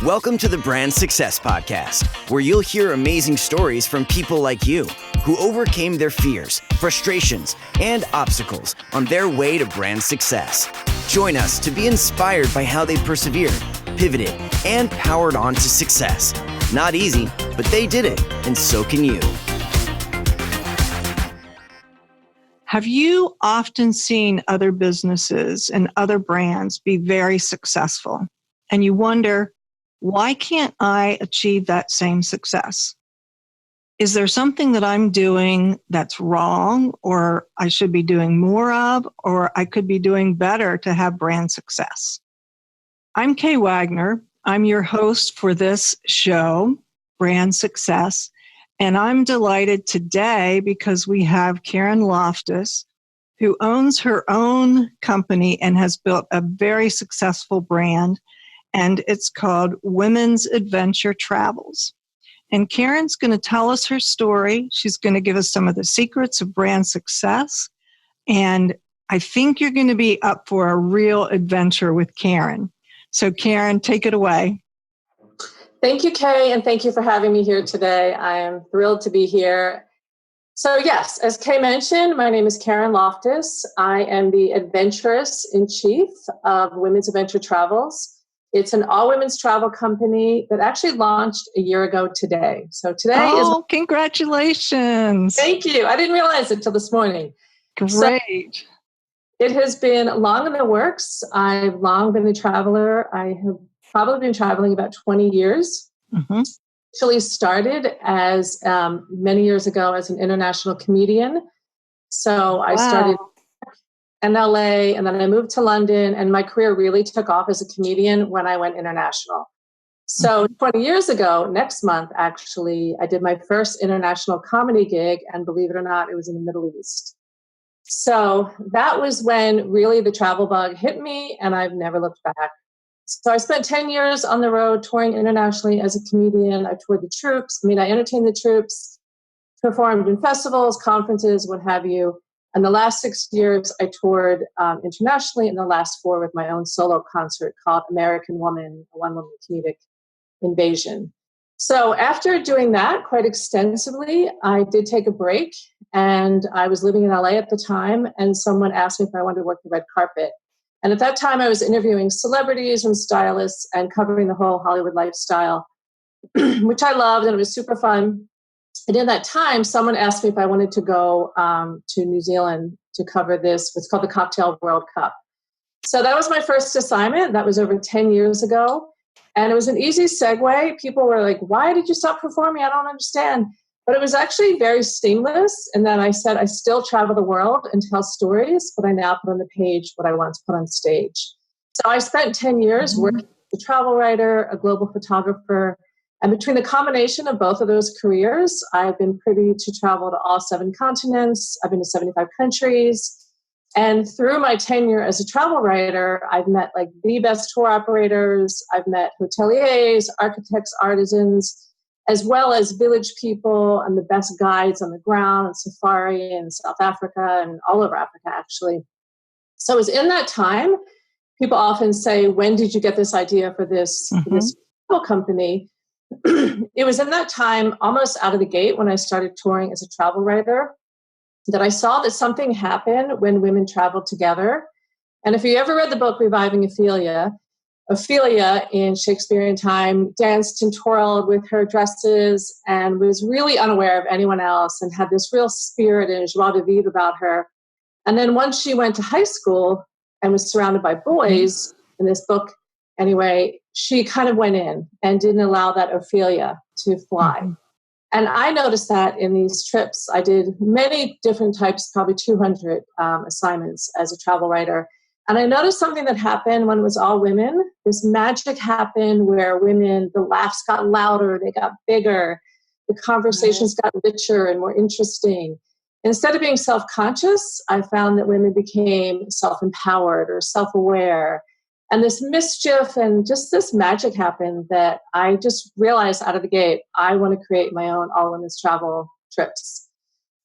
Welcome to the Brand Success Podcast, where you'll hear amazing stories from people like you who overcame their fears, frustrations, and obstacles on their way to brand success. Join us to be inspired by how they persevered, pivoted, and powered on to success. Not easy, but they did it, and so can you. Have you often seen other businesses and other brands be very successful? And you wonder, why can't I achieve that same success? Is there something that I'm doing that's wrong, or I should be doing more of, or I could be doing better to have brand success? I'm Kay Wagner. I'm your host for this show, Brand Success. And I'm delighted today because we have Karen Loftus, who owns her own company and has built a very successful brand, and it's called Women's Adventure Travels. And Karen's going to tell us her story. She's going to give us some of the secrets of brand success. And I think you're going to be up for a real adventure with Karen. So Karen, take it away. Thank you, Kay, and thank you for having me here today. I am thrilled to be here. So yes, as Kay mentioned, my name is Karen Loftus. I am the adventuress-in-chief of Women's Adventure Travels. It's an all-women's travel company that actually launched a year ago today. So today is... Oh, congratulations. Thank you. I didn't realize it till this morning. Great. So it has been long in the works. I've long been a traveler. I have probably been traveling about 20 years. Mm-hmm. Actually started as many years ago as an international comedian. So I started in LA, and then I moved to London, and my career really took off as a comedian when I went international. So 20 years ago, next month, actually, I did my first international comedy gig, and believe it or not, it was in the Middle East. So that was when really the travel bug hit me, and I've never looked back. So I spent 10 years on the road touring internationally as a comedian. I toured the troops. I entertained the troops, performed in festivals, conferences, what have you. And the last 6 years, I toured internationally, and the last 4 with my own solo concert called American Woman, a one-woman comedic invasion. So after doing that quite extensively, I did take a break, and I was living in LA at the time, and someone asked me if I wanted to work the red carpet. And at that time, I was interviewing celebrities and stylists and covering the whole Hollywood lifestyle, which I loved, and it was super fun. And in that time, someone asked me if I wanted to go to New Zealand to cover this, what's called the Cocktail World Cup. So that was my first assignment. That was over 10 years ago. And it was an easy segue. People were like, why did you stop performing? I don't understand. But it was actually very seamless. And then I said, I still travel the world and tell stories, but I now put on the page what I want to put on stage. So I spent 10 years working as a travel writer, a global photographer. And between the combination of both of those careers, I've been privy to travel to all 7 continents. I've been to 75 countries. And through my tenure as a travel writer, I've met like the best tour operators. I've met hoteliers, architects, artisans, as well as village people and the best guides on the ground and safari in South Africa and all over Africa, actually. So it was in that time, people often say, when did you get this idea for this travel company? It was in that time, almost out of the gate, when I started touring as a travel writer, that I saw that something happened when women traveled together. And if you ever read the book Reviving Ophelia, Ophelia in Shakespearean time danced and twirled with her dresses and was really unaware of anyone else and had this real spirit and joie de vivre about her. And then once she went to high school and was surrounded by boys, in this book anyway, she kind of went in and didn't allow that Ophelia to fly. And I noticed that in these trips. I did many different types, probably 200 assignments as a travel writer. And I noticed something that happened when it was all women. This magic happened where women, the laughs got louder, they got bigger, the conversations got richer and more interesting. Instead of being self-conscious, I found that women became self-empowered or self-aware. And this mischief and just this magic happened that I just realized out of the gate, I want to create my own all-women's travel trips.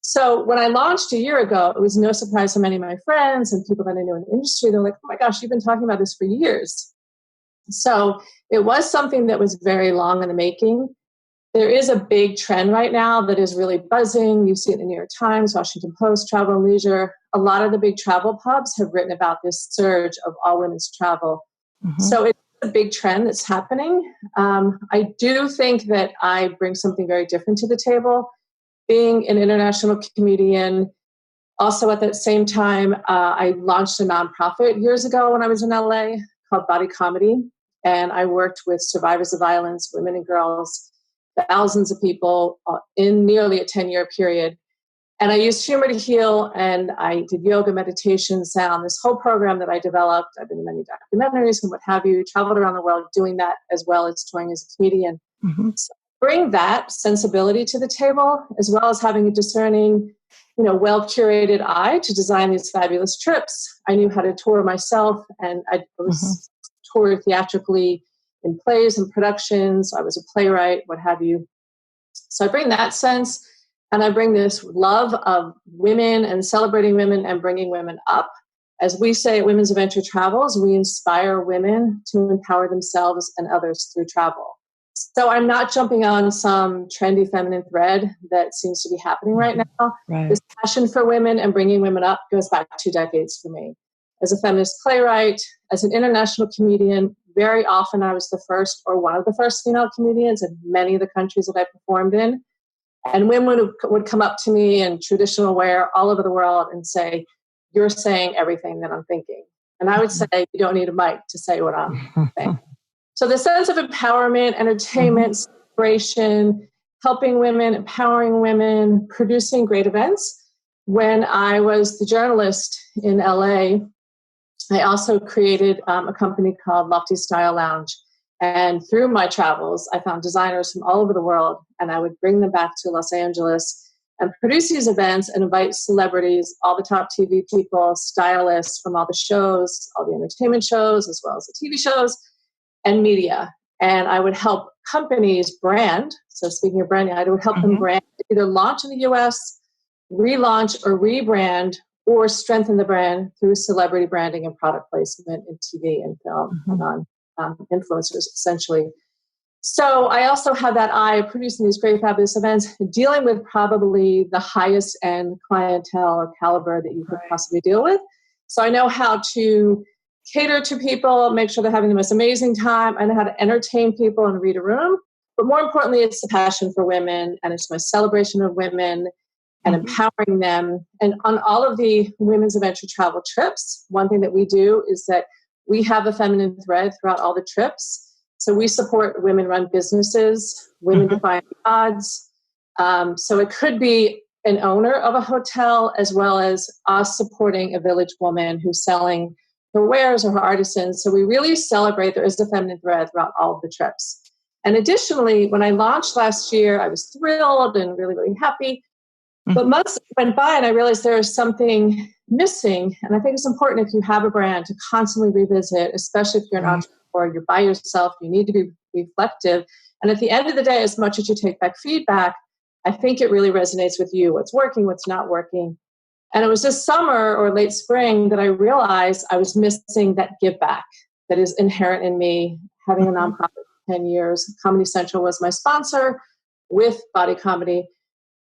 So when I launched a year ago, it was no surprise to many of my friends and people that I knew in the industry. They're like, oh my gosh, you've been talking about this for years. So it was something that was very long in the making. There is a big trend right now that is really buzzing. You see it in the New York Times, Washington Post, Travel and Leisure. A lot of the big travel pubs have written about this surge of all women's travel. So it's a big trend that's happening. I do think that I bring something very different to the table. Being an international comedian, also at that same time, I launched a nonprofit years ago when I was in LA called Body Comedy. And I worked with survivors of violence, women and girls, thousands of people in nearly a 10-year period. And I used humor to heal, and I did yoga, meditation, sound, this whole program that I developed. I've been in many documentaries and what have you, traveled around the world doing that as well as touring as a comedian. So bring that sensibility to the table, as well as having a discerning, well-curated eye to design these fabulous trips. I knew how to tour myself, and I was toured theatrically in plays and productions. I was a playwright, what have you. So I bring that sense, and I bring this love of women and celebrating women and bringing women up. As we say at Women's Adventure Travels, we inspire women to empower themselves and others through travel. So I'm not jumping on some trendy feminine thread that seems to be happening right now. This passion for women and bringing women up goes back 2 decades for me. As a feminist playwright, as an international comedian, very often I was the first or one of the first female comedians in many of the countries that I performed in. And women would come up to me in traditional wear all over the world and say, "You're saying everything that I'm thinking." And I would say, "You don't need a mic to say what I'm saying." So the sense of empowerment, entertainment, celebration, helping women, empowering women, producing great events. When I was the journalist in LA, I also created a company called LoftusStyle Lounge. And through my travels, I found designers from all over the world, and I would bring them back to Los Angeles and produce these events and invite celebrities, all the top TV people, stylists from all the shows, all the entertainment shows, as well as the TV shows, and media. And I would help companies brand. So speaking of branding, I would help them brand, either launch in the US, relaunch or rebrand, or strengthen the brand through celebrity branding and product placement in TV and film and on influencers, essentially. So I also have that eye of producing these great, fabulous events, dealing with probably the highest end clientele or caliber that you could possibly deal with. So I know how to cater to people, make sure they're having the most amazing time. I know how to entertain people and read a room. But more importantly, it's the passion for women, and it's my celebration of women and empowering them. And on all of the Women's Adventure Travel trips, one thing that we do is that we have a feminine thread throughout all the trips. So we support women-run businesses, women-defying odds. So it could be an owner of a hotel, as well as us supporting a village woman who's selling her wares or her artisans. So we really celebrate there is a feminine thread throughout all of the trips. And additionally, when I launched last year, I was thrilled and really, really happy. But months went by and I realized there is something missing. And I think it's important if you have a brand to constantly revisit, especially if you're an entrepreneur, you're by yourself, you need to be reflective. And at the end of the day, as much as you take back feedback, I think it really resonates with you, what's working, what's not working. And it was this summer or late spring that I realized I was missing that give back that is inherent in me, having a nonprofit for 10 years. Comedy Central was my sponsor with Body Comedy.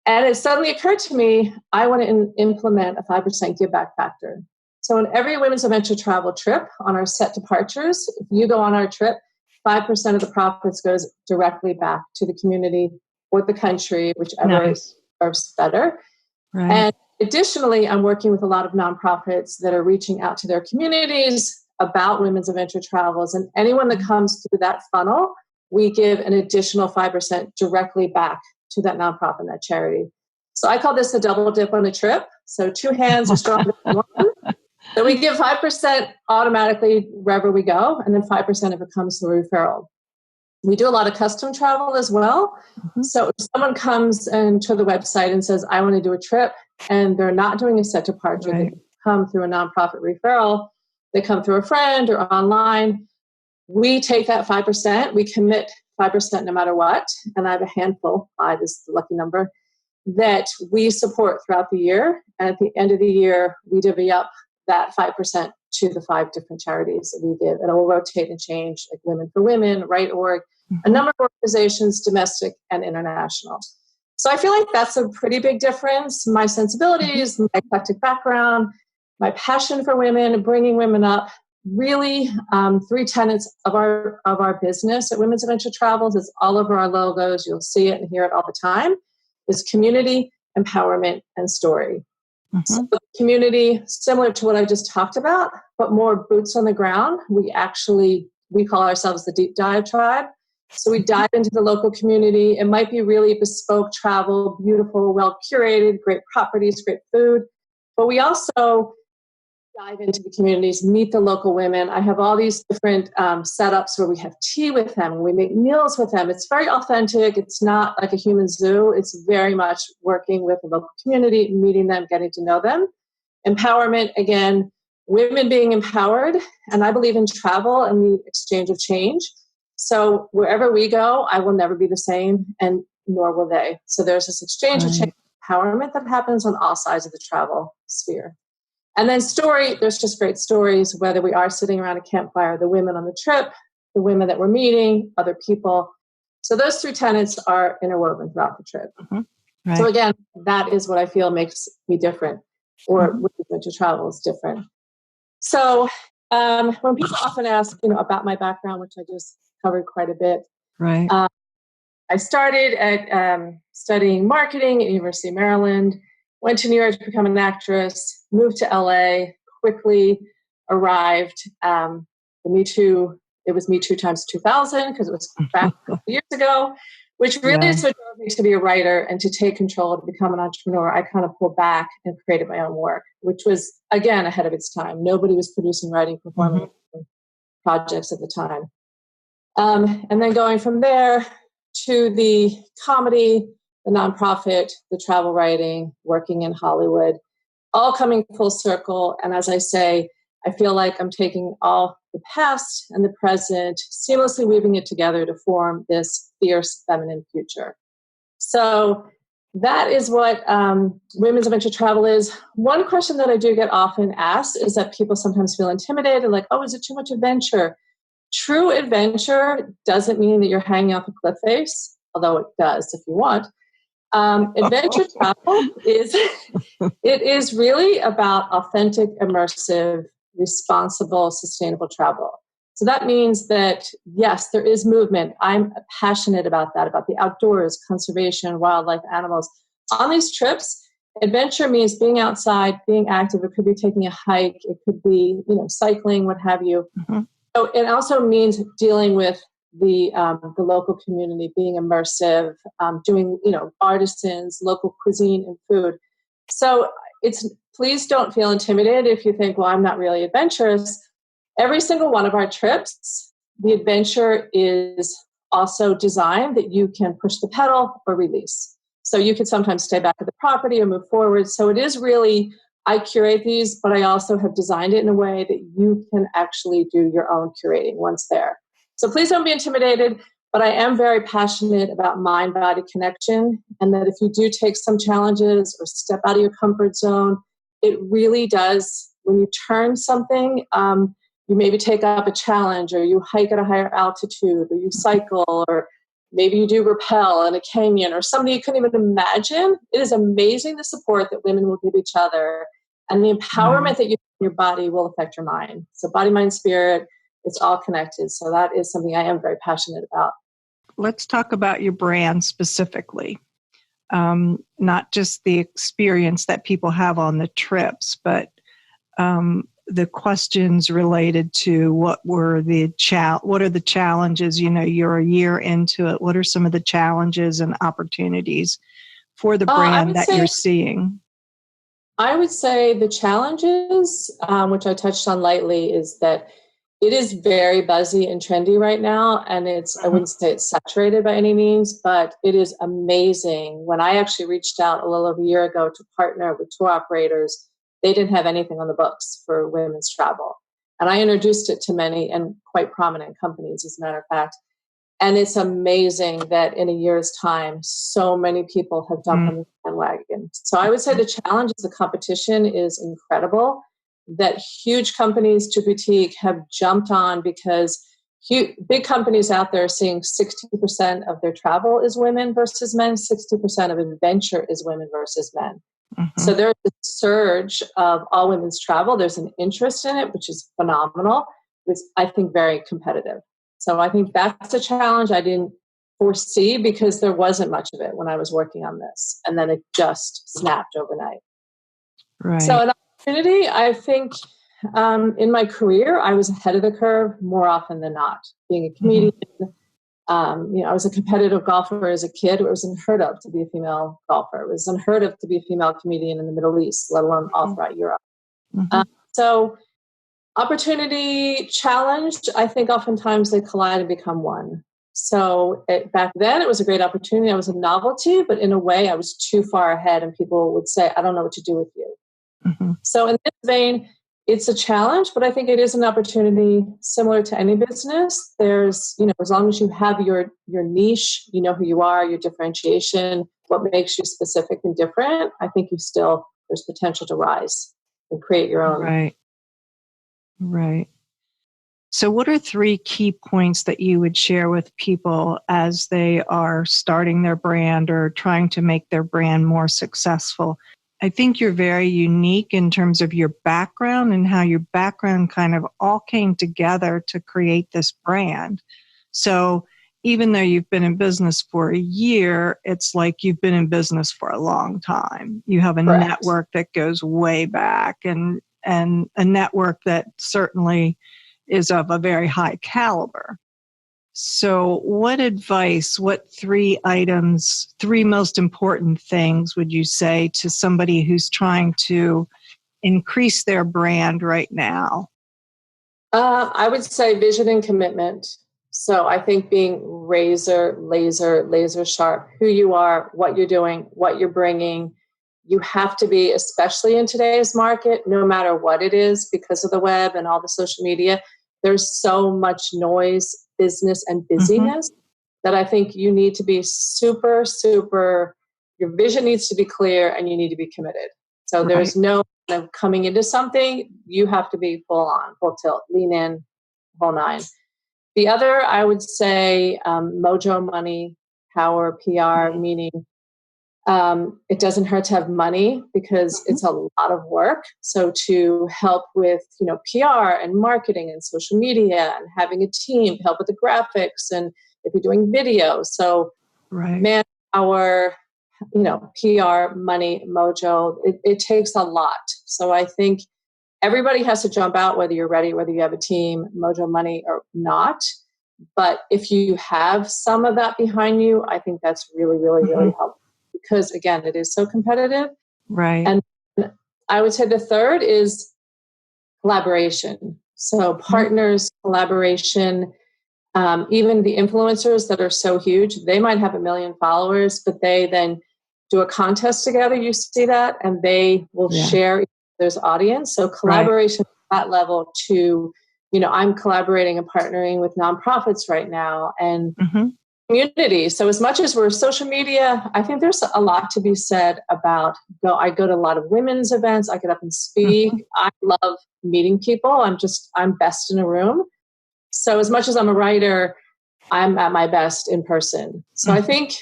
And it suddenly occurred to me, I want to implement a 5% give back factor. So in every Women's Adventure Travel trip on our set departures, if you go on our trip, 5% of the profits goes directly back to the community or the country, whichever serves better. And additionally, I'm working with a lot of nonprofits that are reaching out to their communities about women's adventure travels. And anyone that comes through that funnel, we give an additional 5% directly back to that nonprofit and that charity. So I call this a double dip on a trip. So 2 hands are stronger than one. So we give 5% automatically wherever we go, and then 5% if it comes through referral. We do a lot of custom travel as well. So if someone comes into the website and says, I want to do a trip, and they're not doing a set departure, they come through a nonprofit referral, they come through a friend or online, we take that 5%, we commit 5% no matter what, and I have a handful, 5 is the lucky number, that we support throughout the year. And at the end of the year, we divvy up that 5% to the 5 different charities that we give. And it will rotate and change, like Women for Women, Right Org, a number of organizations, domestic and international. So I feel like that's a pretty big difference. My sensibilities, my eclectic background, my passion for women, bringing women up, really 3 tenets of our business at Women's Adventure Travels. It's all over our logos. You'll see it and hear it all the time. Is community, empowerment, and story. So the community, similar to what I just talked about, but more boots on the ground. We call ourselves the Deep Dive Tribe. So we dive into the local community. It might be really bespoke travel, beautiful, well curated, great properties, great food. But we also dive into the communities, meet the local women. I have all these different setups where we have tea with them and we make meals with them. It's very authentic. It's not like a human zoo. It's very much working with the local community, meeting them, getting to know them. Empowerment, again, women being empowered. And I believe in travel and the exchange of change. So wherever we go, I will never be the same, and nor will they. So there's this exchange of change, empowerment that happens on all sides of the travel sphere. And then story, there's just great stories, whether we are sitting around a campfire, the women on the trip, the women that we're meeting, other people. So those 3 tenets are interwoven throughout the trip. So again, that is what I feel makes me different, or Women's Adventure Travel is different. So when people often ask, about my background, which I just covered quite a bit. Right. I started at studying marketing at University of Maryland, went to New York to become an actress, moved to LA, quickly arrived. It was Me Too times 2000, because it was back a couple years ago, which really drove me to be a writer and to take control, to become an entrepreneur. I kind of pulled back and created my own work, which was, again, ahead of its time. Nobody was producing, writing, performing projects at the time. And then going from there to the comedy, the nonprofit, the travel writing, working in Hollywood, all coming full circle. And as I say, I feel like I'm taking all the past and the present, seamlessly weaving it together to form this fierce feminine future. So that is what Women's Adventure Travel is. One question that I do get often asked is that people sometimes feel intimidated, like, oh, is it too much adventure? True adventure doesn't mean that you're hanging off a cliff face, although it does if you want. Adventure travel is really about authentic, immersive, responsible, sustainable travel. So that means that, yes, there is movement. I'm passionate about that, about the outdoors, conservation, wildlife, animals. On these trips, adventure means being outside, being active. It could be taking a hike. It could be, cycling, what have you. So it also means dealing with the local community, being immersive, doing, artisans, local cuisine and food. So please don't feel intimidated if you think, well, I'm not really adventurous. Every single one of our trips, the adventure is also designed that you can push the pedal or release. So you could sometimes stay back at the property or move forward. So it is really, I curate these, but I also have designed it in a way that you can actually do your own curating once there. So please don't be intimidated, but I am very passionate about mind-body connection, and that if you do take some challenges or step out of your comfort zone, it really does, when you turn something, you maybe take up a challenge, or you hike at a higher altitude, or you cycle, or maybe you do rappel in a canyon, or something you couldn't even imagine. It is amazing the support that women will give each other, and the empowerment that you have in your body will affect your mind. So body, mind, spirit, it's all connected. So that is something I am very passionate about. Let's talk about your brand specifically. Not just the experience that people have on the trips, but the questions related to what are the challenges? You're a year into it. What are some of the challenges and opportunities for the brand that you're seeing? I would say the challenges, which I touched on lightly, is that it is very buzzy and trendy right now. And I wouldn't say it's saturated by any means, but it is amazing. When I actually reached out a little over a year ago to partner with tour operators, they didn't have anything on the books for women's travel. And I introduced it to many and quite prominent companies, as a matter of fact. And it's amazing that in a year's time, so many people have jumped on the bandwagon. So I would say the challenge is the competition is incredible. that huge companies to boutique have jumped on, because big companies out there are seeing 60% of their travel is women versus men, 60% of adventure is women versus men. Mm-hmm. So there's a surge of all women's travel. There's an interest in it, which is phenomenal. It's, I think, very competitive. So I think that's a challenge I didn't foresee, because there wasn't much of it when I was working on this. And then it just snapped overnight. Right. So an opportunity, I think, in my career, I was ahead of the curve more often than not. Being a comedian, I was a competitive golfer as a kid. It was unheard of to be a female golfer. It was unheard of to be a female comedian in the Middle East, let alone all throughout Europe. So opportunity, challenge, I think oftentimes they collide and become one. So back then it was a great opportunity. I was a novelty, but in a way I was too far ahead, and people would say, I don't know what to do with you. So in this vein, it's a challenge, but I think it is an opportunity similar to any business. There's, as long as you have your niche, you know who you are, your differentiation, what makes you specific and different, I think there's potential to rise and create your own. Right. So what are 3 key points that you would share with people as they are starting their brand or trying to make their brand more successful? I think you're very unique in terms of your background and how your background kind of all came together to create this brand. So even though you've been in business for a year, it's like you've been in business for a long time. You have a network that goes way back, and a network that certainly is of a very high caliber. So what 3 items, 3 most important things would you say to somebody who's trying to increase their brand right now? I would say vision and commitment. So I think being laser sharp, who you are, what you're doing, what you're bringing. You have to be, especially in today's market, no matter what it is, because of the web and all the social media, there's so much noise, business, and busyness that I think you need to be super, your vision needs to be clear, and you need to be committed. So there's no kind of coming into something. You have to be full on, full tilt, lean in, whole 9. The other, I would say, mojo, money, power, PR, meaning it doesn't hurt to have money, because it's a lot of work. So to help with, PR and marketing and social media, and having a team to help with the graphics, and if you're doing video, so manpower, PR, money, mojo, it takes a lot. So I think everybody has to jump out, whether you're ready, whether you have a team, mojo, money, or not. But if you have some of that behind you, I think that's really, really, really helpful. Because again, it is so competitive. Right. And I would say the third is collaboration. So partners, collaboration, even the influencers that are so huge, they might have 1 million followers, but they then do a contest together. You see that, and they will share their audience. So collaboration at that level to, I'm collaborating and partnering with nonprofits right now, and community. So as much as we're social media, I think there's a lot to be said about, I go to a lot of women's events. I get up and speak. I love meeting people. I'm best in a room. So as much as I'm a writer, I'm at my best in person. So I think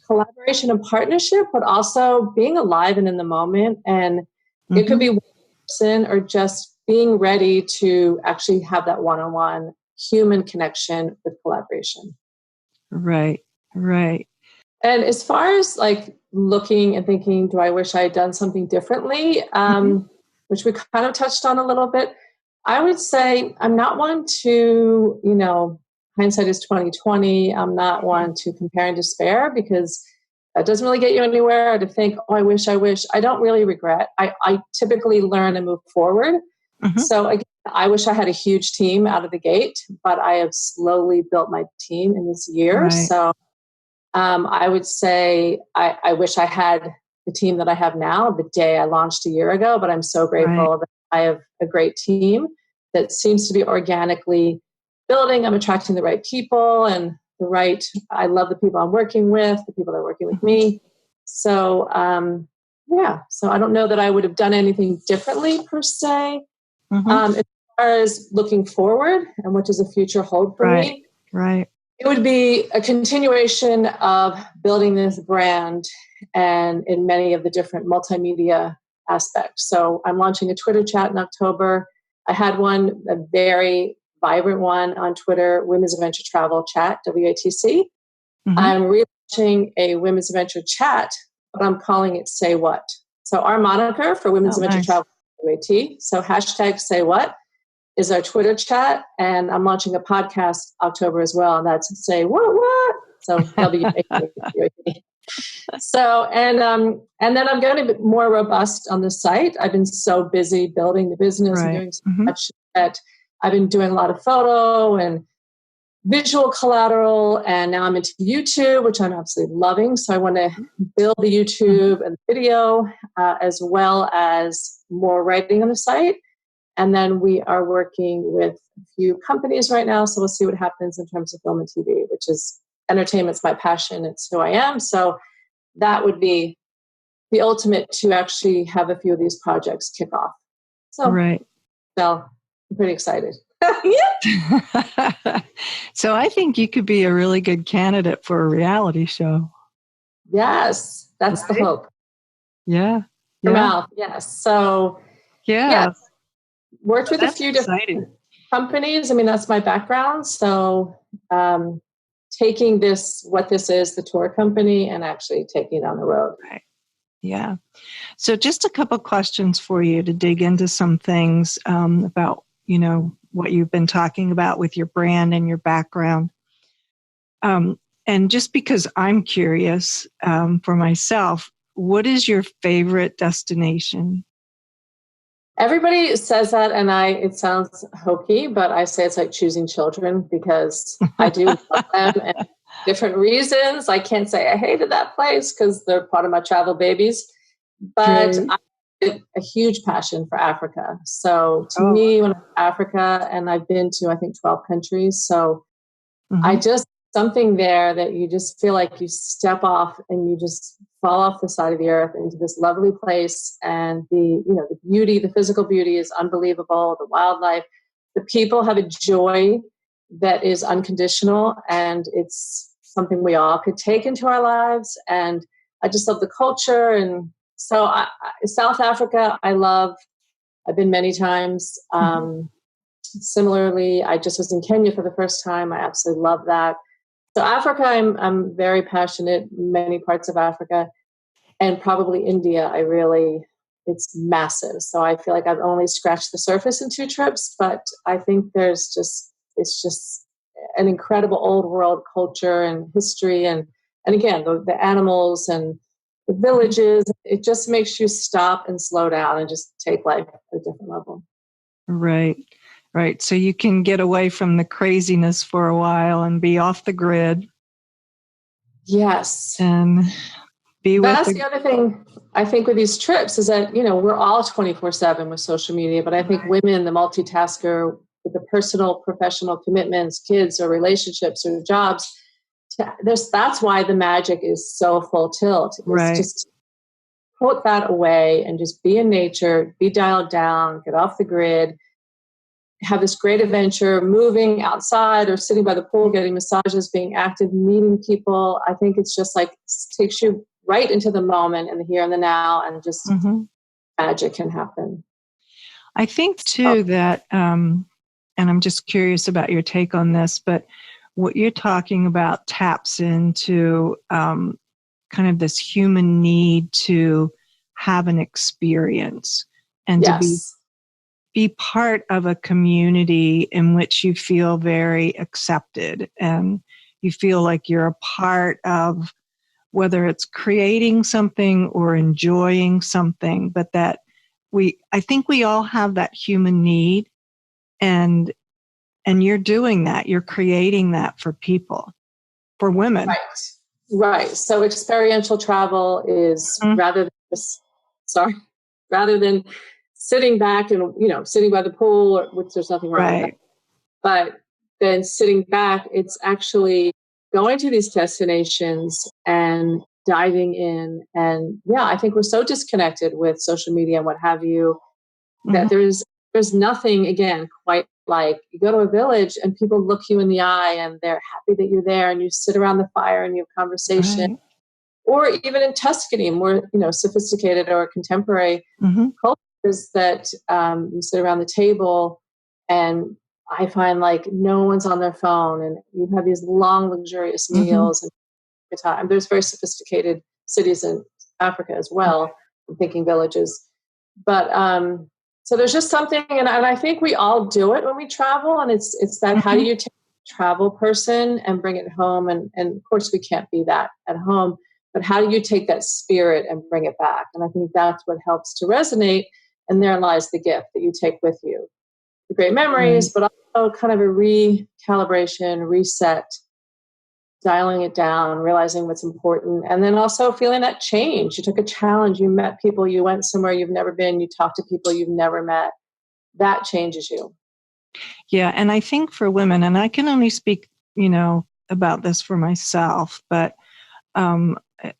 collaboration and partnership, but also being alive and in the moment. And it could be one person, or just being ready to actually have that one-on-one human connection with collaboration. Right. And as far as like looking and thinking, do I wish I had done something differently? Which we kind of touched on a little bit. I would say I'm not one to, hindsight is 2020. I'm not one to compare and despair, because that doesn't really get you anywhere. To think, I wish. I don't really regret. I typically learn and move forward. So again, I wish I had a huge team out of the gate, but I have slowly built my team in this year. So I would say I wish I had the team that I have now the day I launched a year ago, but I'm so grateful that I have a great team that seems to be organically building. I'm attracting the right people, and I love the people I'm working with, the people that are working with me. So, so I don't know that I would have done anything differently per se. As far as looking forward and what does the future hold for me, right. it would be a continuation of building this brand and in many of the different multimedia aspects. So I'm launching a Twitter chat in October. I had one, a very vibrant one on Twitter, Women's Adventure Travel Chat, WATC. I'm relaunching a Women's Adventure Chat, but I'm calling it Say What. So our moniker for Women's Adventure Travel is WAT. So hashtag Say What is our Twitter chat, and I'm launching a podcast October as well, and that's Say What. So WAT. So and then I'm going to be more robust on the site. I've been so busy building the business and doing so much that I've been doing a lot of photo and visual collateral, and now I'm into YouTube, which I'm absolutely loving. So I want to build the YouTube and video as well as more writing on the site. And then we are working with a few companies right now. So we'll see what happens in terms of film and TV, which is entertainment's my passion. It's who I am. So that would be the ultimate to actually have a few of these projects kick off. So, so I'm pretty excited. So I think you could be a really good candidate for a reality show. Yes, that's the hope. Yeah. Yes. So, worked with a few different companies. I mean, that's my background. So, taking what this is, the tour company, and actually taking it on the road. Right. Yeah. So just a couple questions for you to dig into some things about, what you've been talking about with your brand and your background. And just because I'm curious for myself, what is your favorite destination? Everybody says that, and it sounds hokey, but I say it's like choosing children because I do love them and different reasons. I can't say I hated that place because they're part of my travel babies, but I have a huge passion for Africa. So to me, when I'm in Africa, and I've been to, I think, 12 countries. So I just, something there that you just feel like you step off and you just fall off the side of the earth into this lovely place. And the beauty, the physical beauty is unbelievable. The wildlife, the people have a joy that is unconditional, and it's something we all could take into our lives. And I just love the culture. And so South Africa, I love. I've been many times. Similarly, I just was in Kenya for the first time. I absolutely love that. So Africa, I'm very passionate, many parts of Africa, and probably India. It's massive. So I feel like I've only scratched the surface in 2 trips, but I think it's just an incredible old world culture and history. And again, the animals and the villages, it just makes you stop and slow down and just take life at a different level. Right. So you can get away from the craziness for a while and be off the grid. Yes. And that's the other thing I think with these trips is that, we're all 24/7 with social media, but I think women, the multitasker with the personal, professional commitments, kids or relationships or jobs, that's why the magic is so full tilt. It's just put that away and just be in nature, be dialed down, get off the grid, have this great adventure, moving outside or sitting by the pool, getting massages, being active, meeting people. I think it's just like takes you right into the moment and the here and the now, and just magic can happen. I think too that, and I'm just curious about your take on this, but what you're talking about taps into kind of this human need to have an experience and to be part of a community in which you feel very accepted and you feel like you're a part of, whether it's creating something or enjoying something, but that I think we all have that human need, and you're doing that. You're creating that for people, for women. Right. So experiential travel is rather than sitting back and, sitting by the pool, which there's nothing wrong with that. But then sitting back, it's actually going to these destinations and diving in. And I think we're so disconnected with social media and what have you, that there's there's nothing, again, quite like you go to a village and people look you in the eye and they're happy that you're there and you sit around the fire and you have conversation. Right. Or even in Tuscany, more, sophisticated or contemporary cultures that you sit around the table, and I find like no one's on their phone and you have these long, luxurious meals and good time. There's very sophisticated cities in Africa as well. I'm thinking villages. But so there's just something, and I think we all do it when we travel, and it's that how do you take a travel person and bring it home? And of course we can't be that at home, but how do you take that spirit and bring it back? And I think that's what helps to resonate, and there lies the gift that you take with you. The great memories, but also kind of a recalibration, reset, dialing it down, realizing what's important, and then also feeling that change. You took a challenge, you met people, you went somewhere you've never been, you talked to people you've never met. That changes you. Yeah. And I think for women, and I can only speak, about this for myself, but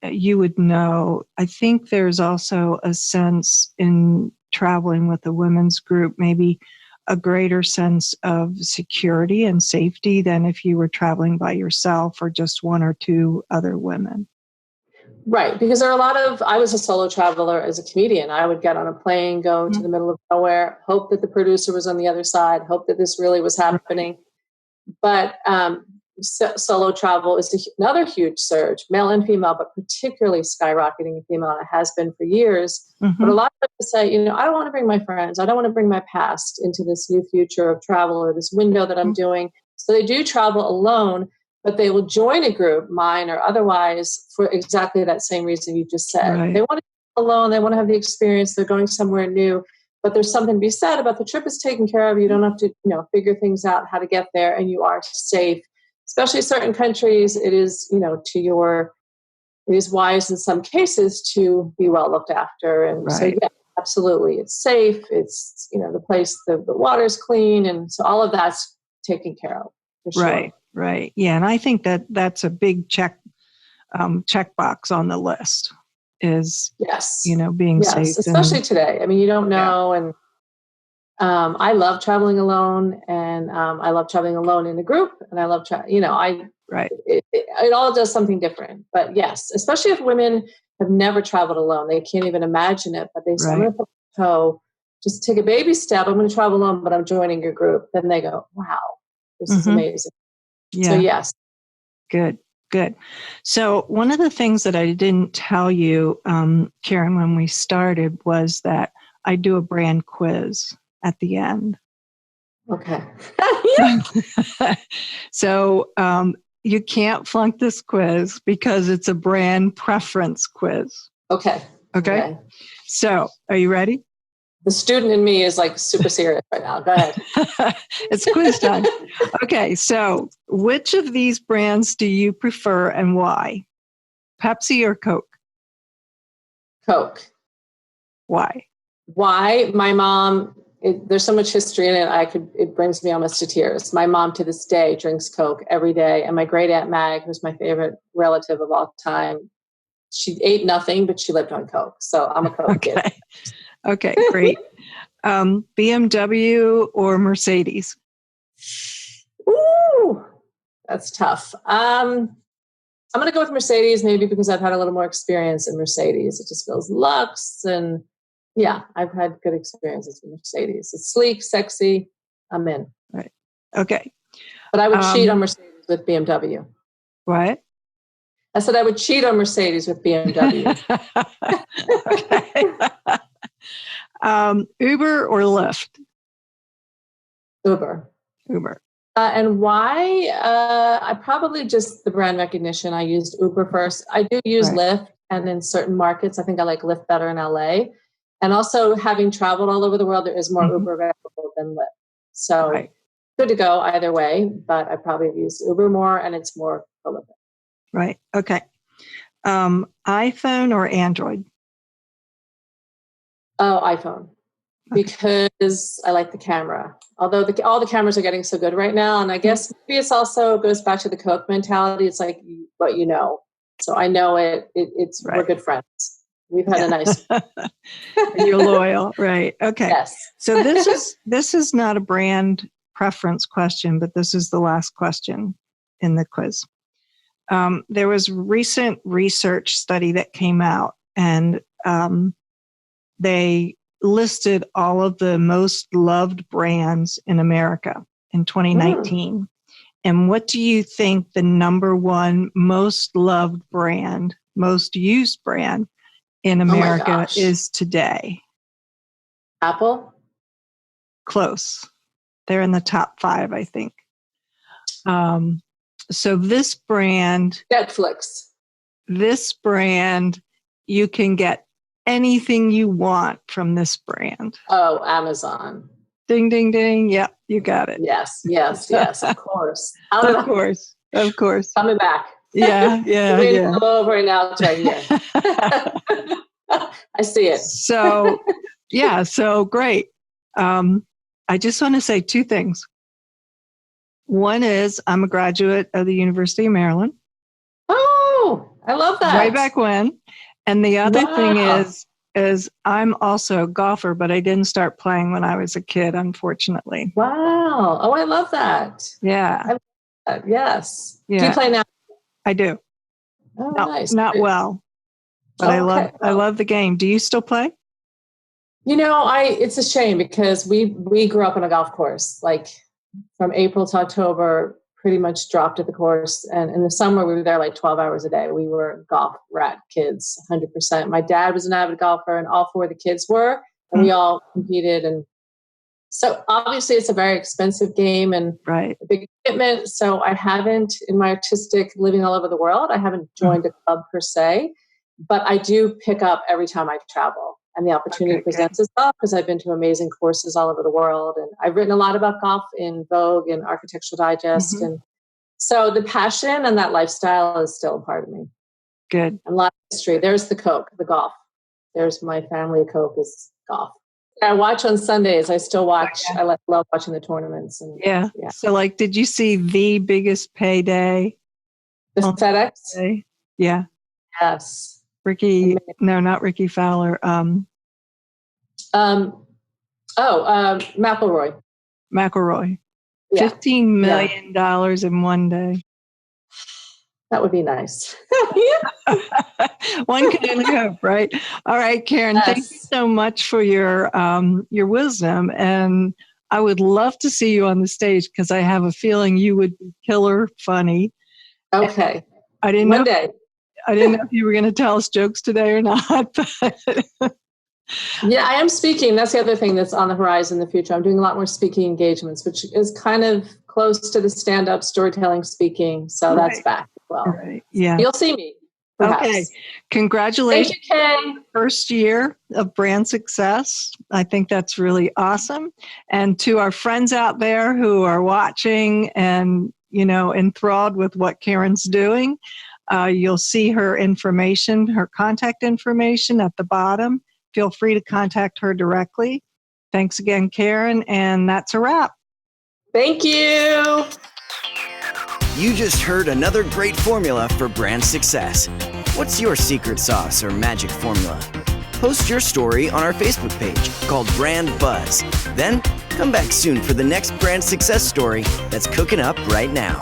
you would know, I think there's also a sense in traveling with a women's group, maybe a greater sense of security and safety than if you were traveling by yourself or just one or two other women. Right. Because there are I was a solo traveler as a comedian. I would get on a plane, go to the middle of nowhere, hope that the producer was on the other side, hope that this really was happening. But solo travel is another huge surge, male and female, but particularly skyrocketing in female, and it has been for years. But a lot of people say, I don't want to bring my friends, I don't want to bring my past into this new future of travel or this window that I'm doing. So they do travel alone, but they will join a group, mine or otherwise, for exactly that same reason you just said. Right. They want to be alone, they want to have the experience, they're going somewhere new. But there's something to be said about the trip is taken care of. You don't have to, figure things out, how to get there, and you are safe. Especially certain countries, it is, it is wise in some cases to be well looked after. And so, yeah, absolutely, it's safe. It's, the place, the water's clean, and so all of that's taken care of. For sure. Right. Yeah, and I think that's a big checkbox on the list. Is being safe, especially today. I mean, you don't know, and I love traveling alone, and I love traveling alone in a group, and I love it all does something different. But yes, especially if women have never traveled alone, they can't even imagine it. But they say, I'm going to put my toe, just take a baby step. I'm going to travel alone, but I'm joining your group. Then they go, wow, this is amazing. Yeah. So yes, good. So one of the things that I didn't tell you, Karen, when we started was that I do a brand quiz at the end. Okay. So you can't flunk this quiz because it's a brand preference quiz. Okay. So are you ready? The student in me is like super serious right now. Go ahead. It's quiz time. Okay, so which of these brands do you prefer and why? Pepsi or Coke? Coke. Why? My mom, there's so much history in it, it brings me almost to tears. My mom to this day drinks Coke every day, and my great Aunt Mag, who's my favorite relative of all time, she ate nothing, but she lived on Coke. So I'm a Coke kid. Okay, great. BMW or Mercedes? Ooh, that's tough. I'm going to go with Mercedes, maybe because I've had a little more experience in Mercedes. It just feels luxe, and I've had good experiences with Mercedes. It's sleek, sexy. I'm in. Right. Okay. But I would cheat on Mercedes with BMW. What? I said I would cheat on Mercedes with BMW. Okay. Uber or Lyft? Uber. And why? I probably just the brand recognition. I used Uber first. I do use Lyft, and in certain markets, I think I like Lyft better in LA. And also, having traveled all over the world, there is more Uber available than Lyft. So good to go either way, but I probably use Uber more, and it's more prolific. Right. Okay. iPhone or Android? Oh, iPhone. Because I like the camera. Although all the cameras are getting so good right now, and I guess maybe it's also goes back to the Coke mentality. It's like what you know. So I know it. We're good friends. We've had a nice. You're loyal, right? Okay. Yes. So this is not a brand preference question, but this is the last question in the quiz. There was recent research study that came out, and they listed all of the most loved brands in America in 2019. And what do you think the number one most loved brand, most used brand in America is today? Apple? Close. They're in the top 5, I think. So this brand... Netflix. This brand, you can get anything you want from this brand. Oh, Amazon. Ding, ding, ding. Yep, you got it. Yes, of course. Of course. Coming back. Yeah. Over right now, it's right here. I see it. So great. I just want to say 2 things. One is I'm a graduate of the University of Maryland. Oh, I love that. Way back when. And the other thing is I'm also a golfer, but I didn't start playing when I was a kid, unfortunately. Wow. Oh, I love that. Yeah. I love that. Yes. Yeah. Do you play now? I do. Oh, nice. Not well, but I love the game. Do you still play? It's a shame because we grew up on a golf course, like from April to October, pretty much dropped at the course. And in the summer, we were there like 12 hours a day. We were golf rat kids, 100%. My dad was an avid golfer and all 4 of the kids were, and we all competed. And so obviously it's a very expensive game and a big commitment. So I haven't, in my artistic living all over the world, I haven't joined a club per se, but I do pick up every time I travel. And the opportunity presents itself because I've been to amazing courses all over the world. And I've written a lot about golf in Vogue and Architectural Digest. And so the passion and that lifestyle is still a part of me. Good. And a lot of history. There's the Coke, the golf. There's my family of Coke is golf. I watch on Sundays. I still watch. I love watching the tournaments. And, yeah. So did you see The Biggest Payday? The FedEx? Day? Yeah. Yes. Not Ricky Fowler. McElroy. Yeah. $15 million in one day. That would be nice. One can only hope, right? All right, Karen, thank you so much for your wisdom. And I would love to see you on the stage because I have a feeling you would be killer funny. Okay. I didn't know if you were going to tell us jokes today or not. But yeah, I am speaking. That's the other thing that's on the horizon in the future. I'm doing a lot more speaking engagements, which is kind of close to the stand-up storytelling speaking. So that's back as well. Right. Yeah. You'll see me. Perhaps. Okay. Congratulations. Thank you, Kay. First year of brand success. I think that's really awesome. And to our friends out there who are watching and, enthralled with what Karen's doing, you'll see her information, her contact information at the bottom. Feel free to contact her directly. Thanks again, Karen. And that's a wrap. Thank you. You just heard another great formula for brand success. What's your secret sauce or magic formula? Post your story on our Facebook page called Brand Buzz. Then come back soon for the next brand success story that's cooking up right now.